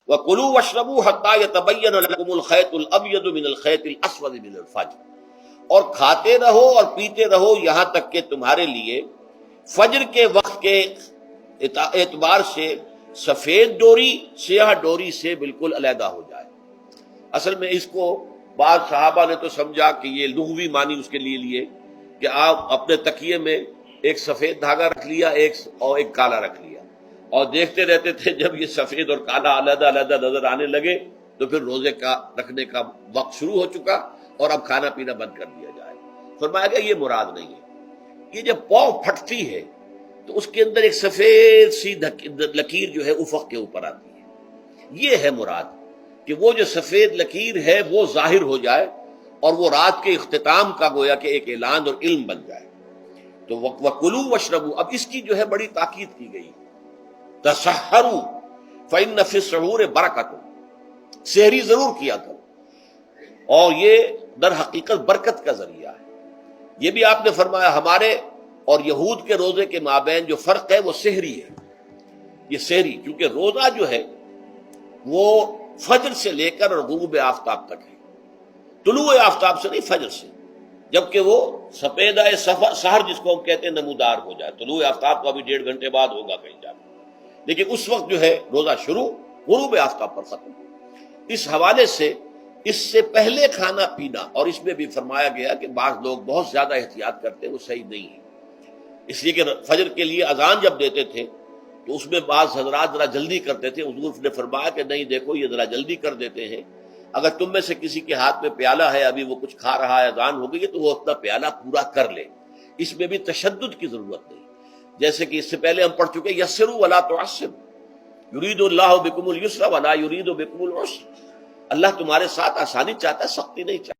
وَكُلُوا وَاشْرَبُوا حَتَّى يَتَبَيَّنَ لَكُمُ الْخَيْطُ الْأَبْيَضُ مِنَ الْخَيْطِ الْأَسْوَدِ مِنَ الْفَجْرِ، اور کھاتے رہو اور پیتے رہو یہاں تک کہ تمہارے لیے فجر کے وقت کے اعتبار سے سفید ڈوری سیاہ ڈوری سے بالکل علیحدہ ہو جائے۔ اصل میں اس کو بعض صحابہ نے تو سمجھا کہ یہ لغوی معنی اس کے لیے کہ آپ اپنے تکیے میں ایک سفید دھاگا رکھ لیا اور ایک کالا رکھ لیا، اور دیکھتے رہتے تھے جب یہ سفید اور کالا علیحدہ علیحدہ نظر آنے لگے تو پھر روزے کا رکھنے کا وقت شروع ہو چکا اور اب کھانا پینا بند کر دیا جائے۔ فرمایا گیا یہ مراد نہیں ہے، یہ جب پاؤں پھٹتی ہے تو اس کے اندر ایک سفید سی لکیر جو ہے افق کے اوپر آتی ہے، یہ ہے مراد کہ وہ جو سفید لکیر ہے وہ ظاہر ہو جائے اور وہ رات کے اختتام کا گویا کہ ایک اعلان اور علم بن جائے۔ تو وَكُلُوا وَاشْرَبُوا، اب اس کی جو ہے بڑی تاکید کی گئی، تسحروا فإن فی السحور برکۃ، سحری ضرور کیا کرو، اور یہ در حقیقت برکت کا ذریعہ ہے۔ یہ بھی آپ نے فرمایا ہمارے اور یہود کے روزے کے مابین جو فرق ہے وہ سحری ہے، یہ سحری، کیونکہ روزہ جو ہے وہ فجر سے لے کر اور غروب آفتاب تک ہے، طلوع آفتاب سے نہیں، فجر سے، جبکہ وہ سپیدہ سحر جس کو ہم کہتے ہیں نمودار ہو جائے۔ طلوع آفتاب کا بھی 1.5 گھنٹے بعد ہوگا کہیں جا کے، لیکن اس وقت جو ہے روزہ شروع غروب آفتاب پر ختم۔ اس حوالے سے اس سے پہلے کھانا پینا، اور اس میں بھی فرمایا گیا کہ بعض لوگ بہت زیادہ احتیاط کرتے ہیں، وہ صحیح نہیں ہے، اس لیے کہ فجر کے لیے اذان جب دیتے تھے تو اس میں بعض حضرات ذرا جلدی کرتے تھے، حضور نے فرمایا کہ نہیں دیکھو یہ ذرا جلدی کر دیتے ہیں، اگر تم میں سے کسی کے ہاتھ میں پیالہ ہے ابھی وہ کچھ کھا رہا ہے اذان ہو گئی ہے تو وہ اپنا پیالہ پورا کر لے، اس میں بھی تشدد کی ضرورت نہیں، جیسے کہ اس سے پہلے ہم پڑھ چکے یسروا ولا تعسروا یرید اللہ بکم الیسر ولا یرید بکم العسر، اللہ تمہارے ساتھ آسانی چاہتا ہے، سختی نہیں چاہتا۔